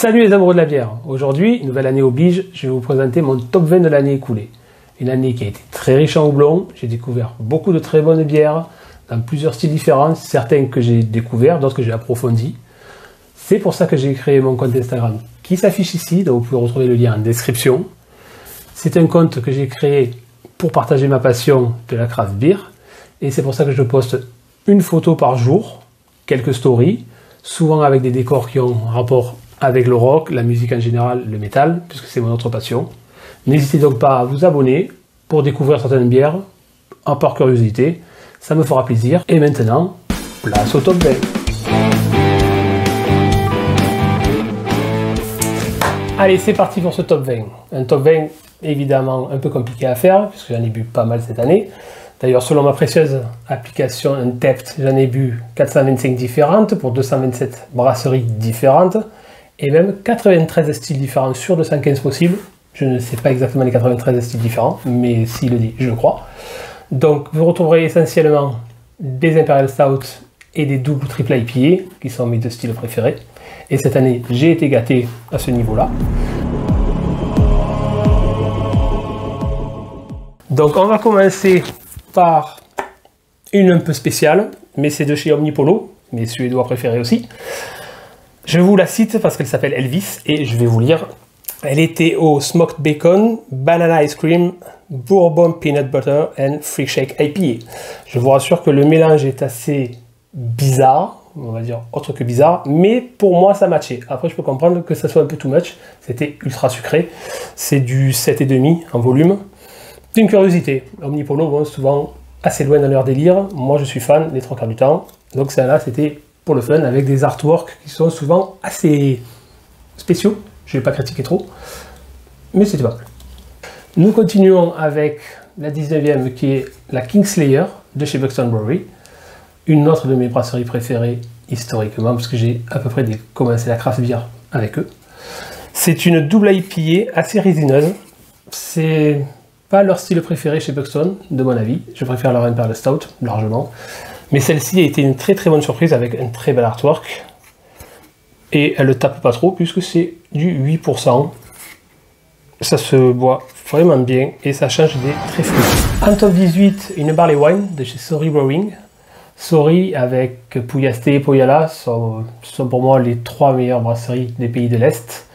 Salut les amoureux de la bière. Aujourd'hui, nouvelle année oblige, je vais vous présenter mon top 20 de l'année écoulée. Une année qui a été très riche en houblon. J'ai découvert beaucoup de très bonnes bières dans plusieurs styles différents, certaines que j'ai découvertes, d'autres que j'ai approfondies. C'est pour ça que j'ai créé mon compte Instagram qui s'affiche ici, donc vous pouvez retrouver le lien en description. C'est un compte que j'ai créé pour partager ma passion de la craft beer et c'est pour ça que je poste une photo par jour, quelques stories, souvent avec des décors qui ont rapport avec le rock, la musique en général, le métal, puisque c'est mon autre passion. N'hésitez donc pas à vous abonner pour découvrir certaines bières, par curiosité, ça me fera plaisir. Et maintenant, place au top 20. Allez, c'est parti pour ce top 20. Un top 20 évidemment un peu compliqué à faire, puisque j'en ai bu pas mal cette année. D'ailleurs, selon ma précieuse application Untappd, j'en ai bu 425 différentes pour 227 brasseries différentes. Et même 93 styles différents sur 215 possibles. Je ne sais pas exactement les 93 styles différents, mais s'il le dit, je crois. Donc vous retrouverez essentiellement des Imperial Stout et des double ou triple IPA, qui sont mes deux styles préférés. Et cette année, j'ai été gâté à ce niveau-là. Donc on va commencer par une un peu spéciale, mais c'est de chez Omnipollo, mes Suédois préférés aussi. Je vous la cite parce qu'elle s'appelle Elvis et je vais vous lire. Elle était au Smoked Bacon, Banana Ice Cream, Bourbon Peanut Butter and Freak Shake IPA. Je vous rassure que le mélange est assez bizarre, on va dire autre que bizarre, mais pour moi ça matchait. Après je peux comprendre que ça soit un peu too much, c'était ultra sucré. C'est du 7,5 en volume. C'est une curiosité. Omnipollo vont souvent assez loin dans leur délire. Moi je suis fan les trois quarts du temps. Donc celle-là c'était pour le fun, avec des artworks qui sont souvent assez spéciaux. Je ne vais pas critiquer trop, mais c'était pas mal. Nous continuons avec la 19e qui est la Kingslayer de chez Buxton Brewery, une autre de mes brasseries préférées historiquement, parce que j'ai à peu près commencé la craft beer avec eux. C'est une double IPA assez résineuse. C'est pas leur style préféré chez Buxton, de mon avis. Je préfère leur Imperial Stout largement. Mais celle-ci a été une très très bonne surprise avec un très bel artwork. Et elle ne tape pas trop puisque c'est du 8%. Ça se boit vraiment bien et ça change des très fruits. En top 18, une Barley Wine de chez Sorry Brewing. Sorry avec Puyaste et Poyala sont pour moi les trois meilleures brasseries des pays de l'Est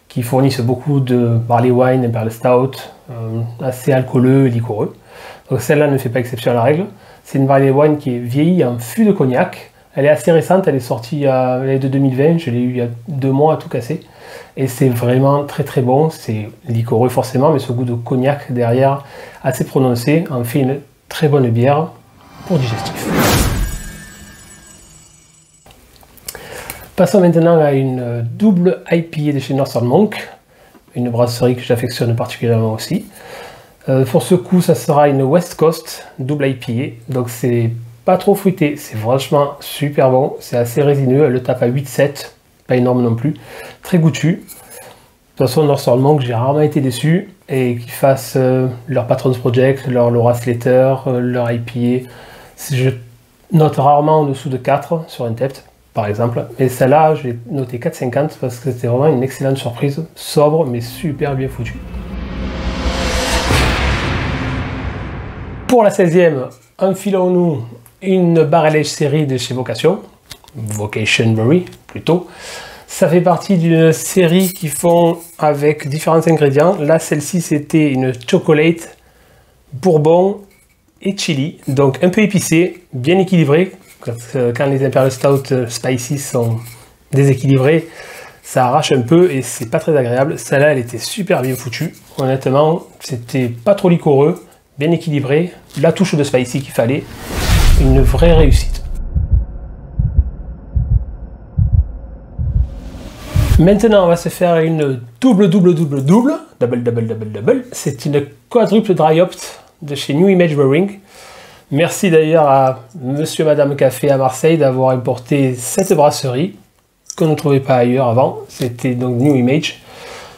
qui fournissent beaucoup de Barley Wine, Imperial Stout, assez alcooleux et liquoreux. Donc celle-là ne fait pas exception à la règle. C'est une Barley Wine qui est vieillie en fût de cognac. Elle est assez récente, elle est sortie elle est de 2020, je l'ai eu il y a 2 mois à tout casser. Et c'est vraiment très très bon, c'est liquoreux forcément, mais ce goût de cognac derrière assez prononcé en fait une très bonne bière pour digestif. Passons maintenant à une double IPA de chez Northern Monk, une brasserie que j'affectionne particulièrement aussi. Pour ce coup, ça sera une West Coast double IPA, donc c'est pas trop fruité, c'est franchement super bon, c'est assez résineux, elle le tape à 8,7, pas énorme non plus, très goûtu. De toute façon, Northern Monk, j'ai rarement été déçu, et qu'ils fassent leur Patrons Project, leur Laura Slater, leur IPA, je note rarement en dessous de 4 sur Untappd, par exemple, et celle-là, je l'ai noté 4,50 parce que c'était vraiment une excellente surprise, sobre mais super bien foutue. Pour la 16e, enfilons-nous une barrel age série de chez Vocation Brewery plutôt. Ça fait partie d'une série qui font avec différents ingrédients. Là, celle-ci, c'était une chocolate, bourbon et chili. Donc un peu épicé, bien équilibré. Quand les Imperial Stout Spicy sont déséquilibrés, ça arrache un peu et c'est pas très agréable. Celle-là, elle était super bien foutue. Honnêtement, c'était pas trop liquoreux, bien équilibré, la touche de spicy qu'il fallait, une vraie réussite. Maintenant, on va se faire une double. C'est une quadruple dry hopped de chez New Image Brewing. Merci d'ailleurs à Monsieur Madame Café à Marseille d'avoir importé cette brasserie qu'on ne trouvait pas ailleurs avant. C'était donc New Image.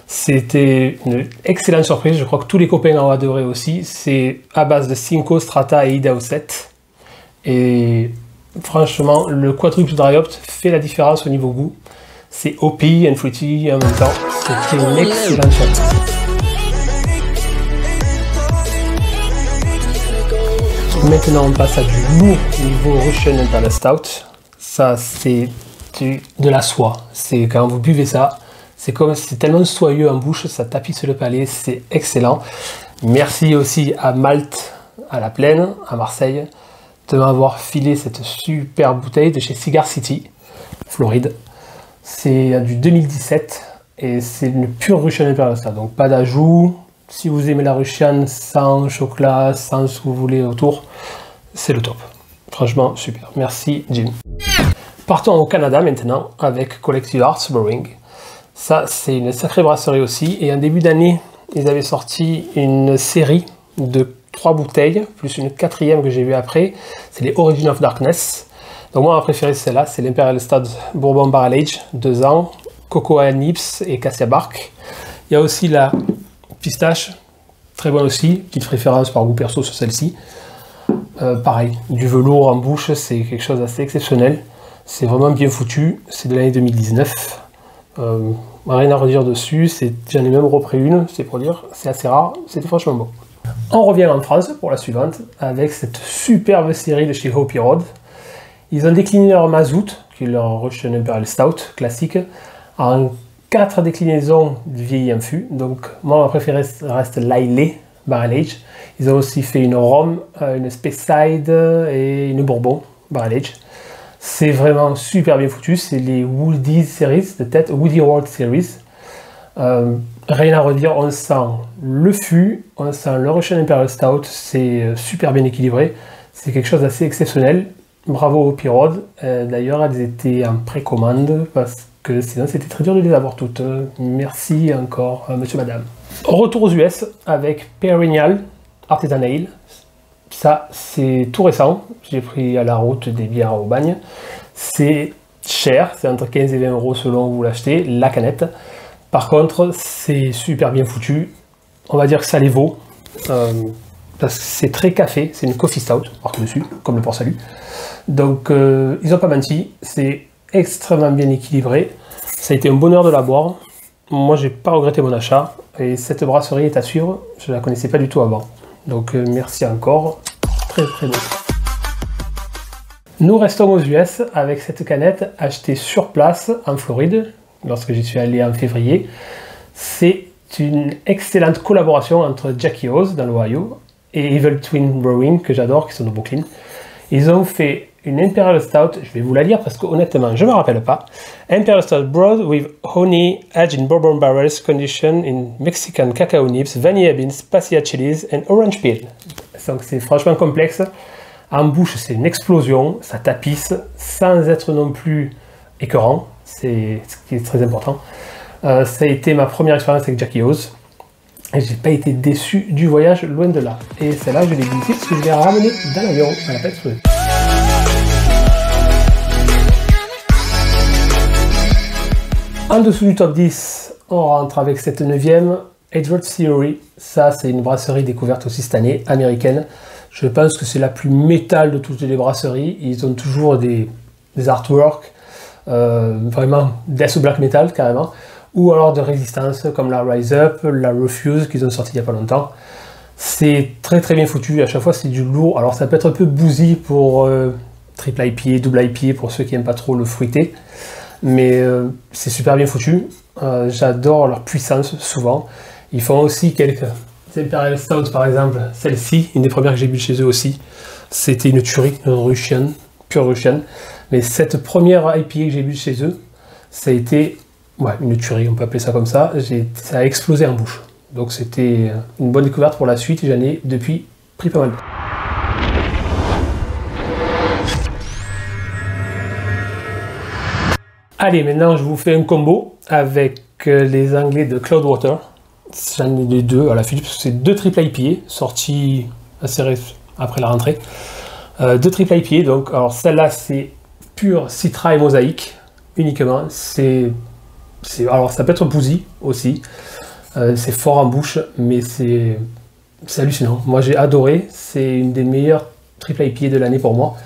C'était une excellente surprise, je crois que tous les copains ont adoré aussi. C'est à base de Simcoe, Strata et Idaho 7. Et franchement, le quadruple dry hopped fait la différence au niveau goût. C'est hoppy and fruity en même temps. C'est une excellente chose. Maintenant, on passe à du lourd niveau Russian Imperial Stout. Ça, c'est de la soie. C'est quand vous buvez ça, c'est tellement soyeux en bouche, ça tapisse le palais, c'est excellent. Merci aussi à Malte, à la Plaine, à Marseille, de m'avoir filé cette super bouteille de chez Cigar City, Floride. C'est du 2017 et c'est une pure Russian Imperial Stout, donc pas d'ajout. Si vous aimez la Russian sans chocolat, sans ce que vous voulez autour, c'est le top. Franchement, super. Merci, Jim. Partons au Canada maintenant avec Collective Arts Brewing. Ça, c'est une sacrée brasserie aussi. Et en début d'année, ils avaient sorti une série de 3 bouteilles, plus une 4e que j'ai vue après. C'est les Origin of Darkness. Donc moi, ma préférée, c'est celle-là. C'est l'Imperial Stout Bourbon Barrel Age, 2 ans, Cocoa Nips et Cassia Bark. Il y a aussi la pistache, très bonne aussi, petite préférence par goût perso sur celle-ci. Pareil, du velours en bouche, c'est quelque chose d'assez exceptionnel. C'est vraiment bien foutu, c'est de l'année 2019. Rien à redire dessus, j'en ai même repris une, c'est pour dire, c'est assez rare, c'était franchement bon. On revient en France pour la suivante, avec cette superbe série de chez Hoppy Road. Ils ont décliné leur Mazout, qui est leur Russian Imperial Stout classique, en 4 déclinaisons de vieilli en fût. Donc moi ma préférée reste l'Ailey Barrel Age. Ils ont aussi fait une Rhum, une Speyside et une Bourbon Barrel Age. C'est vraiment super bien foutu, c'est les Woody Series de tête, Woody World Series. Rien à redire, on sent le fût, on sent le Russian Imperial Stout, c'est super bien équilibré. C'est quelque chose d'assez exceptionnel. Bravo au Pirode. D'ailleurs, elles étaient en précommande parce que sinon c'était très dur de les avoir toutes. Merci encore, monsieur, madame. Retour aux US avec Perennial Artisan Ale. Ça, c'est tout récent. J'ai pris à la route des bières au bagne. C'est cher, c'est entre 15 et 20 euros selon où vous l'achetez, la canette. Par contre, c'est super bien foutu. On va dire que ça les vaut. Parce que c'est très café, c'est une coffee stout, marqué dessus, comme le Port Salut. Donc, ils n'ont pas menti, c'est extrêmement bien équilibré. Ça a été un bonheur de la boire. Moi, j'ai pas regretté mon achat. Et cette brasserie est à suivre, je ne la connaissais pas du tout avant. Donc, merci encore. Très très bon. Nous restons aux US avec cette canette achetée sur place en Floride, lorsque j'y suis allé en février. C'est une excellente collaboration entre Jackie O's dans l'Ohio et Evil Twin Brewing, que j'adore, qui sont de Brooklyn. Ils ont fait une Imperial Stout, je vais vous la lire parce que honnêtement, je ne me rappelle pas. Imperial Stout brewed with honey, aged in bourbon barrels, conditioned in Mexican cacao nibs, vanilla beans, pasilla chilies and orange peel. Donc c'est franchement complexe. En bouche, c'est une explosion, ça tapisse sans être non plus écœurant, c'est ce qui est très important. Ça a été ma première expérience avec Jackie O's. Et j'ai pas été déçu du voyage, loin de là. Et celle-là, je l'ai glissée parce que je l'ai ramenée dans l'avion. Elle n'a pas explosé. En dessous du top 10, on rentre avec cette 9e, Edward Theory. Ça, c'est une brasserie découverte aussi cette année, américaine. Je pense que c'est la plus métal de toutes les brasseries. Ils ont toujours des artworks, vraiment death black metal carrément. Ou alors de résistance comme la Rise Up, la Refuse qu'ils ont sorti il n'y a pas longtemps. C'est très très bien foutu, à chaque fois c'est du lourd. Alors ça peut être un peu bousy pour triple IPA, double IPA pour ceux qui n'aiment pas trop le fruité. Mais c'est super bien foutu. J'adore leur puissance souvent. Ils font aussi quelques Imperial Stout par exemple. Celle-ci, une des premières que j'ai bu chez eux aussi. C'était une tuerie, une Russian, pure Russian. Mais cette première IPA que j'ai bu chez eux, ça a été... ouais, une tuerie, on peut appeler ça comme ça. Ça a explosé en bouche. Donc c'était une bonne découverte pour la suite et j'en ai depuis pris pas mal. Allez, maintenant je vous fais un combo avec les Anglais de Cloudwater. J'en ai les deux à la suite, parce que c'est 2 triple IPA sortis assez après la rentrée. 2 triple IPA, donc alors celle-là c'est pure Citra et Mosaïque uniquement. Alors ça peut être bousy aussi, c'est fort en bouche, mais c'est hallucinant. Moi j'ai adoré, c'est une des meilleures triple IPA de l'année pour moi.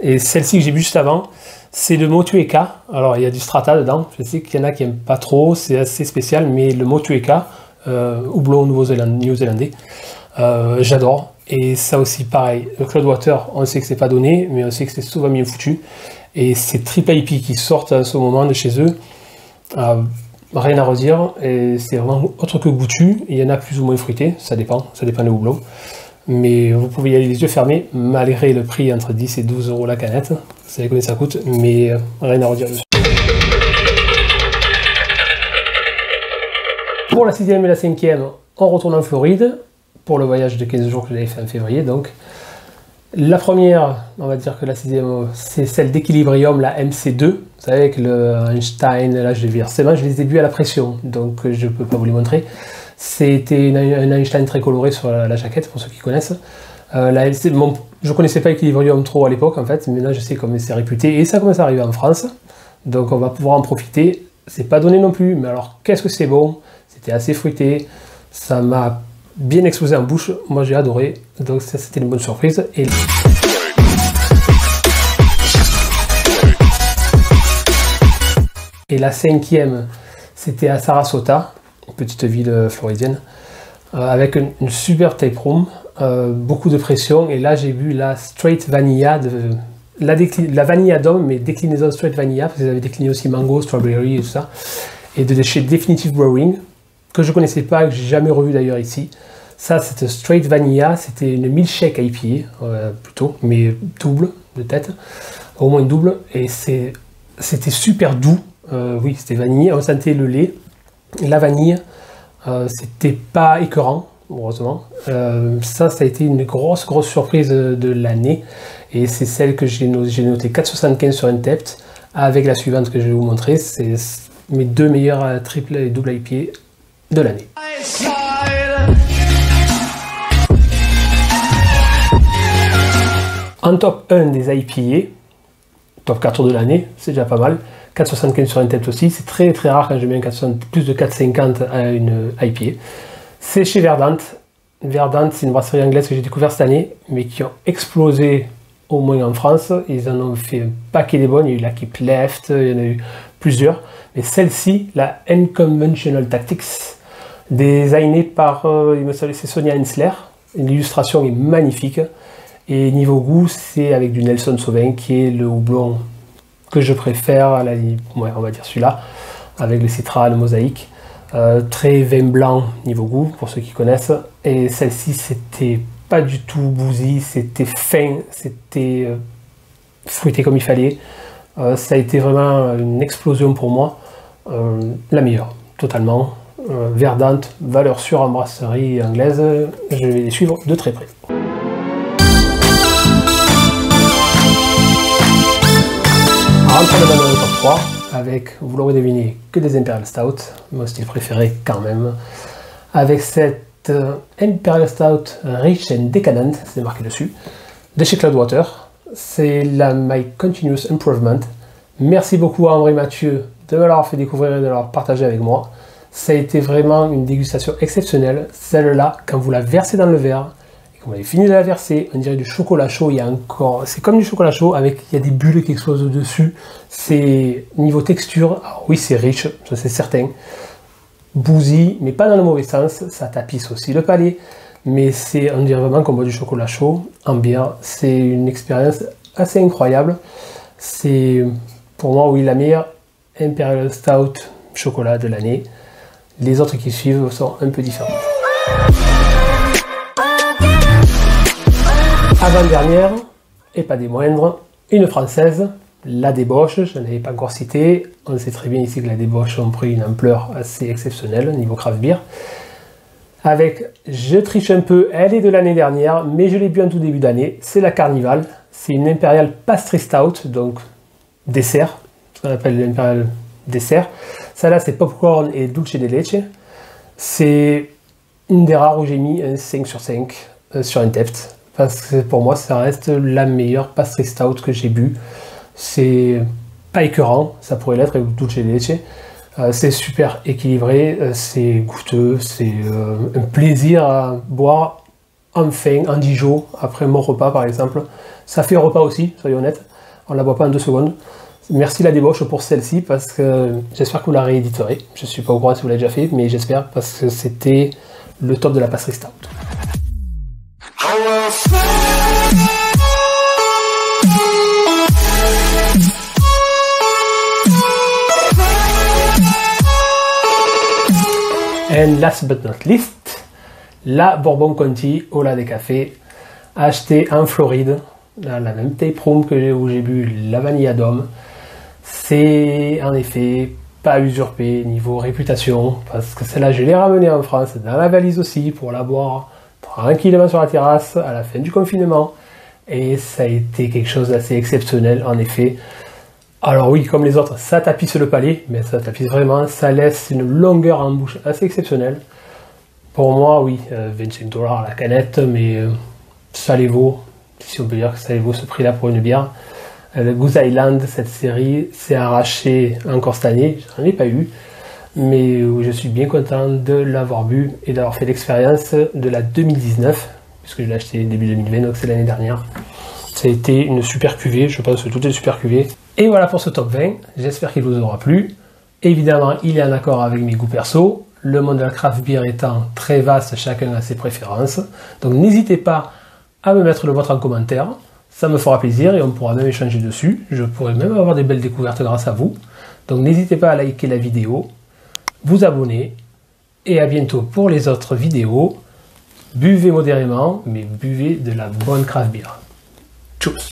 Et celle-ci que j'ai bu juste avant, c'est le Motueka. Alors il y a du strata dedans, je sais qu'il y en a qui n'aiment pas trop, c'est assez spécial, mais le Motueka, houblon néo-zélandais, j'adore. Et ça aussi pareil, le Cloudwater, on sait que c'est pas donné, mais on sait que c'est souvent bien foutu. Et c'est triple IP qui sortent en ce moment de chez eux. Rien à redire, et c'est vraiment autre que goûtu. Il y en a plus ou moins fruité, ça dépend des houblons. Mais vous pouvez y aller les yeux fermés, malgré le prix entre 10 et 12 euros la canette. Vous savez combien ça coûte, mais rien à redire dessus. Pour la 6e et la 5e, on retourne en Floride, pour le voyage de 15 jours que j'avais fait en février. Donc. La première, on va dire que la 6e, c'est celle d'Equilibrium, la MC2. Vous savez, avec le Einstein, là je l'ai vu récemment, je les ai bu à la pression, donc je ne peux pas vous les montrer. C'était un Einstein très coloré sur la jaquette, pour ceux qui connaissent. La MC, bon, je ne connaissais pas Equilibrium trop à l'époque, en fait, mais là je sais comment c'est réputé, et ça commence à arriver en France. Donc on va pouvoir en profiter. C'est pas donné non plus, mais alors qu'est-ce que c'est bon. C'était assez fruité, ça m'a bien explosé en bouche, moi j'ai adoré, donc ça c'était une bonne surprise. Et la 5e, c'était à Sarasota, une petite ville floridienne, avec une super tape room, beaucoup de pression, et là j'ai bu la Straight Vanilla, la Vanilla Dome, mais déclinaison Straight Vanilla, parce qu'ils avaient décliné aussi Mango, Strawberry et tout ça, et de chez Definitive Brewing, que je connaissais pas, que j'ai jamais revu d'ailleurs ici. Ça, c'était Straight Vanilla, c'était une milkshake IPA, plutôt, mais double de tête, au moins double, et c'était super doux. Oui, c'était vanille, on sentait le lait, la vanille, c'était pas écœurant, heureusement. Ça a été une grosse surprise de l'année, et c'est celle que j'ai noté 4,75 sur Untappd, avec la suivante que je vais vous montrer, c'est mes deux meilleures triple et double IPA de l'année. En top 1 des IPA, top 4 de l'année, c'est déjà pas mal. 4,75 sur Untappd aussi, c'est très rare quand je mets plus de 4,50 à une IPA. C'est chez Verdant. Verdant, c'est une brasserie anglaise que j'ai découvert cette année, mais qui ont explosé au moins en France. Ils en ont fait un paquet des bonnes, il y a eu la Keep Left, il y en a eu plusieurs. Mais celle-ci, la Unconventional Tactics, designée par, il me semble, c'est Sonia Hensler. L'illustration est magnifique. Et niveau goût, c'est avec du Nelson Sauvin, qui est le houblon que je préfère, ouais, on va dire celui-là, avec le Citra, le Mosaïque. Très vin blanc niveau goût, pour ceux qui connaissent. Et celle-ci, c'était pas du tout bousy, c'était fin, c'était fruité comme il fallait. Ça a été vraiment une explosion pour moi. La meilleure, totalement. Verdant, valeur sûre en brasserie anglaise. Je vais les suivre de très près. Rentrons maintenant dans le top 3 avec, vous l'aurez deviné, que des Imperial Stout, mon style préféré quand même. Avec cette Imperial Stout Rich and Decadent, c'est marqué dessus, de chez Cloudwater. C'est la My Continuous Improvement. Merci beaucoup à André Mathieu de me l'avoir fait découvrir et de l'avoir partagé avec moi. Ça a été vraiment une dégustation exceptionnelle. Celle-là, quand vous la versez dans le verre, quand vous avez fini de la verser, on dirait du chocolat chaud, il y a encore, c'est comme du chocolat chaud avec, il y a des bulles qui explosent dessus. C'est niveau texture, alors oui c'est riche, ça c'est certain. Bousy, mais pas dans le mauvais sens, ça tapisse aussi le palais. Mais c'est, on dirait vraiment qu'on boit du chocolat chaud en bière. C'est une expérience assez incroyable. C'est pour moi, oui, la meilleure Imperial Stout chocolat de l'année. Les autres qui suivent sont un peu différents. Avant-dernière, et pas des moindres, une française, la Débauche, je n'avais pas encore cité. On sait très bien ici que la Débauche ont pris une ampleur assez exceptionnelle niveau craft beer. Avec, je triche un peu, elle est de l'année dernière, mais je l'ai bu en tout début d'année, c'est la Carnival. C'est une Imperial Pastry Stout, donc dessert, ce qu'on appelle l'Imperial dessert. Celle-là, c'est popcorn et dulce de leche. C'est une des rares où j'ai mis un 5 sur 5 sur Untappd. Parce que pour moi, ça reste la meilleure pastry stout que j'ai bu. C'est pas écœurant, ça pourrait l'être avec dulce de leche. C'est super équilibré, c'est goûteux, c'est un plaisir à boire enfin en Dijon, après mon repas par exemple. Ça fait repas aussi, soyons honnêtes. On la boit pas en 2 secondes. Merci la débauche pour celle-ci parce que j'espère que vous la rééditerez. Je suis pas au courant si vous l'avez déjà fait, mais j'espère parce que c'était le top de la passerie stout. And last but not least, la Bourbon Conti au lait des cafés, achetée en Floride, dans la même tape room que où j'ai bu la vanilla d'homme. C'est en effet pas usurpé niveau réputation, parce que celle-là je l'ai ramenée en France dans la valise aussi pour la boire tranquillement sur la terrasse à la fin du confinement. Et ça a été quelque chose d'assez exceptionnel en effet. Alors oui, comme les autres, ça tapisse le palais, mais ça tapisse vraiment, ça laisse une longueur en bouche assez exceptionnelle. Pour moi, oui, 25 $ la canette, mais ça les vaut, si on peut dire que ça les vaut ce prix-là pour une bière. Le Goose Island, cette série, s'est arrachée encore cette année, j'en ai pas eu, mais je suis bien content de l'avoir bu et d'avoir fait l'expérience de la 2019, puisque je l'ai acheté début 2020, donc c'est l'année dernière. Ça a été une super cuvée, je pense que tout est super cuvée. Et voilà pour ce top 20, j'espère qu'il vous aura plu. Évidemment, il est en accord avec mes goûts perso, le monde de la craft beer étant très vaste, chacun a ses préférences. Donc n'hésitez pas à me mettre le vôtre en commentaire, ça me fera plaisir et on pourra même échanger dessus. Je pourrai même avoir des belles découvertes grâce à vous. Donc n'hésitez pas à liker la vidéo, vous abonner et à bientôt pour les autres vidéos. Buvez modérément, mais buvez de la bonne craft beer. Tchuss!